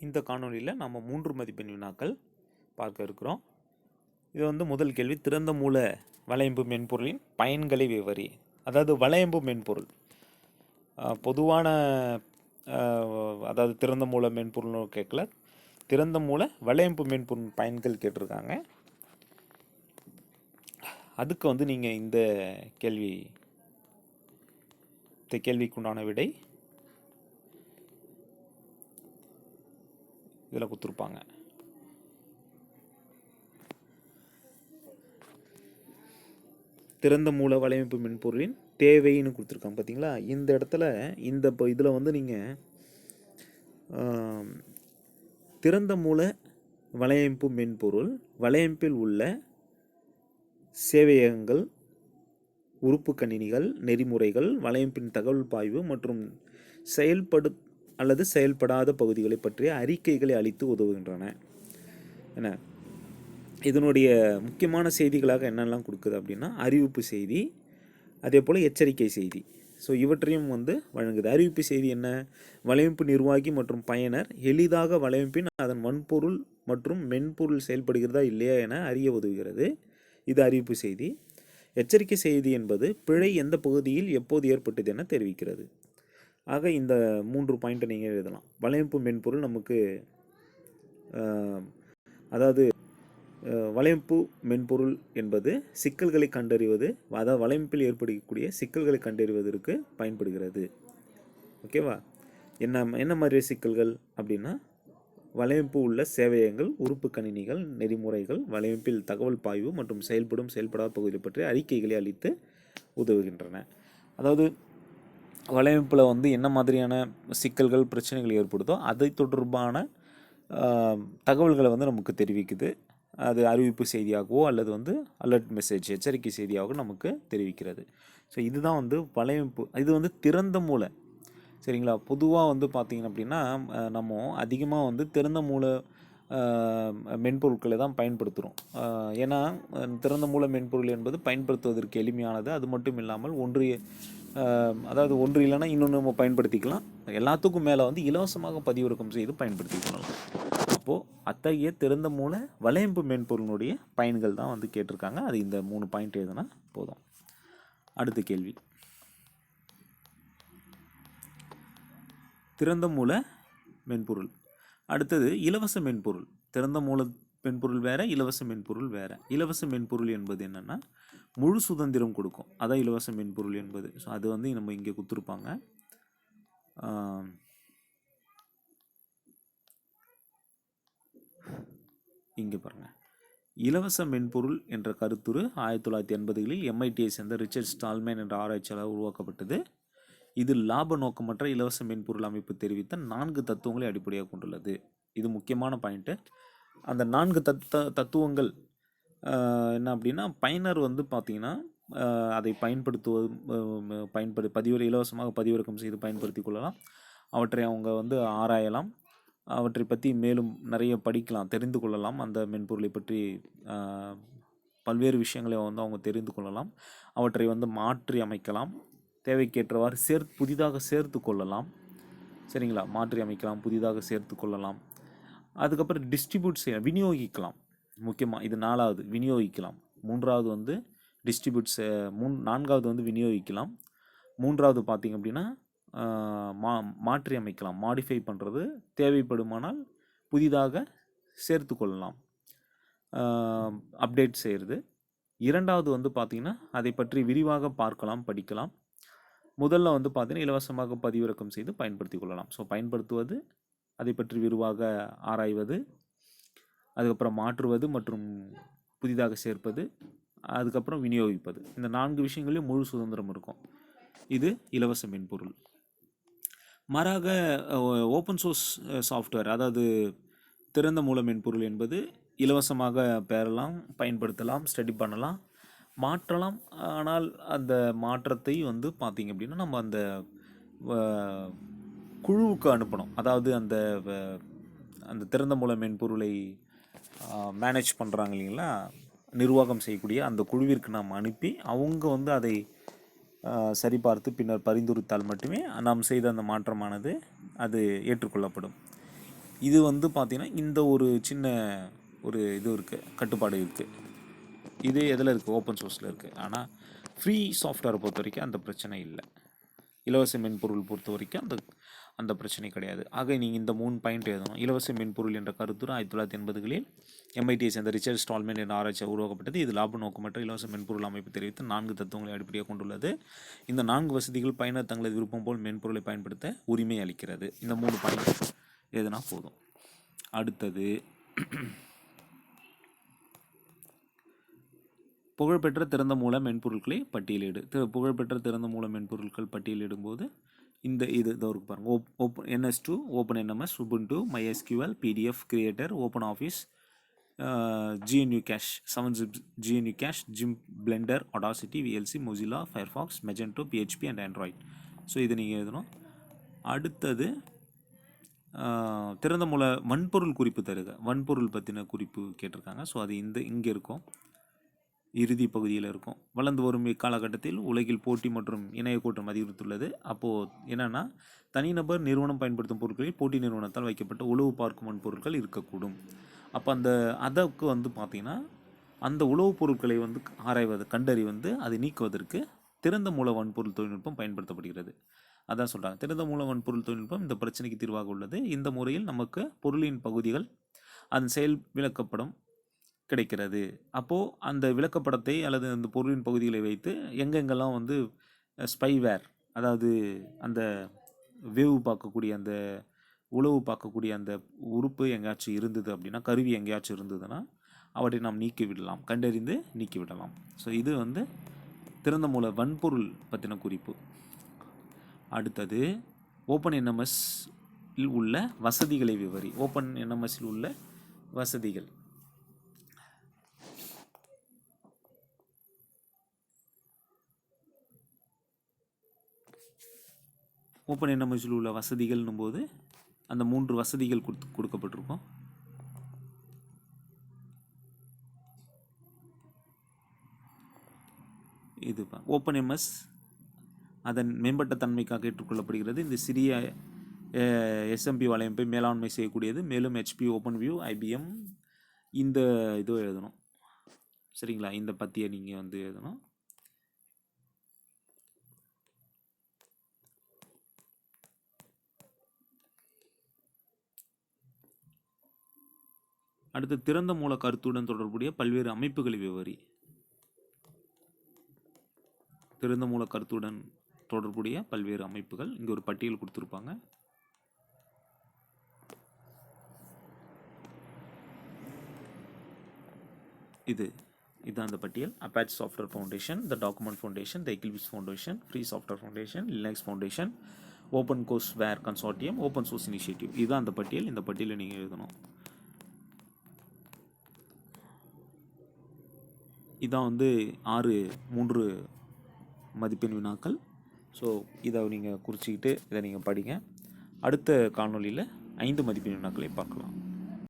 இந்த காணொளியில் நம்ம 3 மதிப்பெண் வினாக்கள் பார்க்க இருக்கிறோம். இது வந்து முதல் கேள்வி, திறந்த மூல வலையமைப்பு மென்பொருளின் பயன்களை விவரி. அதாவது வலையமைப்பு மென்பொருள் பொதுவான அதாவது திறந்த மூல மென்பொருள்னு கேட்கல, திறந்த மூல வலையமைப்பு மென்பொருள் பயன்கள் கேட்டிருக்காங்க. அதுக்கு வந்து நீங்கள் இந்த கேள்விக்குண்டான விடை இதில் கொடுத்துருப்பாங்க. திறந்த மூல வலையமைப்பு மென்பொருளின் தேவைன்னு கொடுத்துருக்காங்க பார்த்தீங்களா. இந்த இடத்துல இதில் வந்து நீங்கள் திறந்த மூல வலையமைப்பு மென்பொருள் வலையமைப்பில் உள்ள சேவையகங்கள், உறுப்பு கணினிகள், நெறிமுறைகள், வலையமைப்பின் தகவல் பாய்வு மற்றும் செயல்படாத பகுதிகளை பற்றிய அறிக்கைகளை அளித்து உதவுகின்றன. என்ன இதனுடைய முக்கியமான செய்திகளாக என்னெல்லாம் கொடுக்குது அப்படின்னா, அறிவிப்பு செய்தி, அதே போல் எச்சரிக்கை செய்தி. ஸோ இவற்றையும் வந்து வழங்குது. அறிவிப்பு செய்தி என்ன? வலையமைப்பு நிர்வாகி மற்றும் பயனர் எளிதாக வலையமைப்பின் அதன் வன்பொருள் மற்றும் மென்பொருள் செயல்படுகிறதா இல்லையா என அறிய உதவுகிறது. இது அறிவிப்பு செய்தி. எச்சரிக்கை செய்தி என்பது பிழை எந்த பகுதியில் எப்போது ஏற்பட்டது என தெரிவிக்கிறது. ஆக இந்த 3 பாயிண்ட்டை நீங்கள் எழுதலாம். வலையமைப்பு மென்பொருள் நமக்கு அதாவது வலையமைப்பு மென்பொருள் என்பது சிக்கல்களை கண்டறிவது, அதாவது வலையமைப்பில் ஏற்படக்கூடிய சிக்கல்களை கண்டறிவதற்கு பயன்படுகிறது. ஓகேவா? என்ன மாதிரி சிக்கல்கள் அப்படின்னா, வலையமைப்பு உள்ள சேவையகங்கள், உறுப்பு கணினிகள், நெறிமுறைகள், வலையமைப்பில் தகவல் பாய்வு மற்றும் செயல்படாத பகுதியை பற்றி அறிக்கைகளை அளித்து உதவுகின்றன. அதாவது வலையமைப்பில் வந்து என்ன மாதிரியான சிக்கல்கள், பிரச்சனைகள் ஏற்படுதோ அதை தொடர்பான தகவல்களை வந்து நமக்கு தெரிவிக்குது. அது அறிவிப்பு செய்தியாகவோ அல்லது வந்து அலர்ட் மெசேஜ், எச்சரிக்கை செய்தியாகவோ நமக்கு தெரிவிக்கிறது. ஸோ இதுதான் வந்து வலையமைப்பு. இது வந்து திறந்த மூல, சரிங்களா. பொதுவாக வந்து பார்த்திங்க அப்படின்னா நம்ம அதிகமாக வந்து திறந்த மூல மென்பொருட்களை தான் பயன்படுத்துகிறோம். ஏன்னா திறந்த மூல மென்பொருள் என்பது பயன்படுத்துவதற்கு எளிமையானது. அது மட்டும் இல்லாமல் அதாவது ஒன்று இல்லைன்னா இன்னொன்று நம்ம பயன்படுத்திக்கலாம். எல்லாத்துக்கும் மேலே வந்து இலவசமாக பதிவிறக்கம் செய்து பயன்படுத்திக்கலாம். அப்போது அத்தகைய திறந்த மூல வலையமைப்பு மென்பொருளுடைய பயன்கள் தான் வந்து கேட்டிருக்காங்க. அது இந்த 3 பாயிண்ட் எழுதுனா போதும். அடுத்த கேள்வி, திறந்த மூல மென்பொருள். அடுத்தது இலவச மென்பொருள். திறந்த மூல மென்பொருள் வேறு, இலவச மென்பொருள் வேறு. இலவச மென்பொருள் என்பது என்னென்னா முழு சுதந்திரம் கொடுக்கும். அதான் இலவச மென்பொருள் என்பது. ஸோ அது வந்து நம்ம இங்கே கொடுத்துருப்பாங்க. இங்கே பாருங்கள், இலவச மென்பொருள் என்ற கருத்துரு 1980களில் MITயை சேர்ந்த ரிச்சர்ட் ஸ்டால்மேன் என்ற ஆராய்ச்சியாளர் உருவாக்கப்பட்டது. இது லாப நோக்கமற்ற இலவச மென்பொருள் அமைப்பு தெரிவித்த 4 தத்துவங்களை அடிப்படையாக கொண்டுள்ளது. இது முக்கியமான பாயிண்ட்டு. அந்த 4 தத்துவங்கள் என்ன அப்படின்னா, பயனர் வந்து பார்த்திங்கன்னா அதை இலவசமாக பதிவிறக்கம் செய்து பயன்படுத்தி கொள்ளலாம். அவற்றை அவங்க வந்து ஆராயலாம், அவற்றை பற்றி மேலும் நிறைய படிக்கலாம், தெரிந்து கொள்ளலாம். அந்த மென்பொருளை பற்றி பல்வேறு விஷயங்களை வந்து அவங்க தெரிந்து கொள்ளலாம். அவற்றை வந்து மாற்றி அமைக்கலாம், தேவைக்கேற்றவாறு புதிதாக சேர்த்து கொள்ளலாம். சரிங்களா? மாற்றி அமைக்கலாம், புதிதாக சேர்த்து கொள்ளலாம். அதுக்கப்புறம் டிஸ்ட்ரிபியூட் விநியோகிக்கலாம். முக்கியமாக இது 4வது, விநியோகிக்கலாம். 3வது வந்து நான்காவது வந்து விநியோகிக்கலாம். 3வது பார்த்திங்க அப்படின்னா மாற்றி அமைக்கலாம், மாடிஃபை பண்ணுறது, தேவைப்படுமானால் புதிதாக சேர்த்து கொள்ளலாம், அப்டேட் செய்கிறது. 2வது வந்து பார்த்திங்கன்னா அதை பற்றி விரிவாக பார்க்கலாம், படிக்கலாம். முதல்ல வந்து பார்த்திங்கன்னா இலவசமாக பதிவிறக்கம் செய்து பயன்படுத்தி கொள்ளலாம். ஸோ பயன்படுத்துவது, அதை பற்றி விரிவாக ஆராய்வது, அதுக்கப்புறம் மாற்றுவது மற்றும் புதிதாக சேர்ப்பது, அதுக்கப்புறம் விநியோகிப்பது. இந்த 4 விஷயங்களையும் முழு சுதந்திரம் இருக்கும். இது இலவச மென்பொருள். மாறாக ஓப்பன் சோர்ஸ் சாஃப்ட்வேர், அதாவது திறந்த மூல மென்பொருள் என்பது இலவசமாக பெறலாம், பயன்படுத்தலாம், ஸ்டடி பண்ணலாம், மாற்றலாம். ஆனால் அந்த மாற்றத்தை வந்து பார்த்திங்க அப்படின்னா நம்ம அந்த குழுவுக்கு அனுப்பணும். அதாவது அந்த திறந்த மூல மென்பொருளை மேனேஜ் பண்ணுறாங்க இல்லைங்களா, நிர்வாகம் செய்யக்கூடிய அந்த குழுவிற்கு நாம் அனுப்பி அவங்க வந்து அதை சரிபார்த்து பின்னர் பரிந்துரைத்தால் மட்டுமே நாம் செய்த அந்த மாற்றமானது அது ஏற்றுக்கொள்ளப்படும். இது வந்து பார்த்திங்கன்னா இந்த ஒரு சின்ன ஒரு இது இருக்குது, கட்டுப்பாடு இருக்குது. இது எதில் இருக்குது? ஓப்பன் சோர்ஸில் இருக்குது. ஆனால் ஃப்ரீ சாஃப்ட்வேரை பொறுத்த வரைக்கும் அந்த பிரச்சனை இல்லை. இலவச மென்பொருள் பொறுத்த வரைக்கும் அந்த பிரச்சனை கிடையாது. ஆக நீங்கள் இந்த 3 பாயிண்ட் எழுதணும். இலவச மென்பொருள் என்ற கருத்துரு 1980களில் MIT சேர்ந்த ரிச்சர்ட் ஸ்டால்மேன் என்ற ஆராய்ச்சியாக உருவாக்கப்பட்டது. இது லாப நோக்கமற்ற இலவச மென்பொருள் அமைப்பு தெரிவித்து 4 தத்துவங்களை அடிப்படையாக கொண்டுள்ளது. இந்த 4 வசதிகள் பயனர் தங்களது விருப்பம் போல் மென்பொருளை பயன்படுத்த உரிமை அளிக்கிறது. இந்த 3 பாயிண்ட் எதுனா போதும். அடுத்தது புகழ்பெற்ற திறந்த மூல மென்பொருட்களை பட்டியலிடு. புகழ்பெற்ற திறந்த மூல மென்பொருட்கள் பட்டியலிடும்போது இந்த இது இருக்கு பாருங்கள். Open NS2, OpenNMS, Ubuntu, MySQL, PDF Creator, OpenOffice, GNU Cache, 7-zip GNU Cache, GIMP, Blender, Audacity, VLC, Mozilla, Firefox, Magento, PHP and Android. So இது நீங்கள் எழுதணும். அடுத்தது திறந்த மூல வன்பொருள் குறிப்பு தருக. வன்பொருள் பற்றின குறிப்பு கேட்டிருக்காங்க. ஸோ அது இங்கே இருக்கும், இறுதி பகுதியில் இருக்கும். வளர்ந்து வரும் இக்காலகட்டத்தில் உலகில் போட்டி மற்றும் இணைய கூட்டம் அதிகரித்துள்ளது. அப்போது என்னென்னா, தனிநபர் நிறுவனம் பயன்படுத்தும் பொருட்களில் போட்டி நிறுவனத்தால் வைக்கப்பட்ட உளவு பார்க்கும் வன்பொருட்கள் இருக்கக்கூடும். அப்போ அதற்கு வந்து பார்த்திங்கன்னா, அந்த உளவுப் பொருட்களை வந்து கண்டறிவது அதை நீக்குவதற்கு திறந்த மூல வன்பொருள் தொழில்நுட்பம் பயன்படுத்தப்படுகிறது. அதான் சொல்கிறாங்க, திறந்த மூல வன்பொருள் தொழில்நுட்பம் இந்த பிரச்சனைக்கு தீர்வாக உள்ளது. இந்த முறையில் நமக்கு பொருளின் பகுதிகள் அதன் செயல் விளக்கப்படம் கிடைக்கிறது. அப்போது அந்த விளக்கப்படத்தை அல்லது அந்த பொருளின் பகுதிகளை வைத்து எங்கெங்கெல்லாம் வந்து ஸ்பைவேர், அதாவது அந்த வேவு பார்க்கக்கூடிய அந்த உளவு பார்க்கக்கூடிய அந்த உறுப்பு எங்கேயாச்சும் இருந்தது அப்படின்னா, கருவி எங்கேயாச்சும் இருந்ததுன்னா அவற்றை நாம் நீக்கிவிடலாம், கண்டறிந்து நீக்கிவிடலாம். ஸோ இது வந்து திறந்த மூல வன்பொருள் பற்றின குறிப்பு. அடுத்தது OpenNMS இல் உள்ள வசதிகளை விவரி. OpenNMS இல் உள்ள வசதிகள். OpenNMS இல் உள்ள வசதிகள்னும் போது அந்த 3 வசதிகள் கொடுக்கப்பட்டிருக்கும். இது OpenNMS அதன் மேம்பட்ட தன்மைக்காக ஏற்றுக்கொள்ளப்படுகிறது. இந்த சிறிய SMP வலையமைப்பை மேலாண்மை செய்யக்கூடியது. மேலும் HP, OpenView, IBM இந்த இது எழுதணும். சரிங்களா? இந்த பற்றியை நீங்கள் வந்து எழுதணும். அடுத்து திறந்த மூல கருத்துடன் தொடர்புடைய பல்வேறு அமைப்புகளை விவரி. திறந்த மூல கருத்துடன் தொடர்புடைய பல்வேறு அமைப்புகள் இங்கே ஒரு பட்டியல் கொடுத்துருப்பாங்க. இதுதான் அந்த பட்டியல். Apache software foundation, the document foundation, the Eclipse foundation, free software foundation, Linux foundation, open course ware consortium, open source initiative. இதுதான் அந்த பட்டியல். இந்த பட்டியலை நீங்கள் எழுதணும். இதான் வந்து 3 மதிப்பெண் வினாக்கள். ஸோ இதை நீங்கள் குறிச்சிக்கிட்டு இதை நீங்கள் படிங்க. அடுத்த காணொலியில் 5 மதிப்பெண் வினாக்களை பார்க்கலாம்.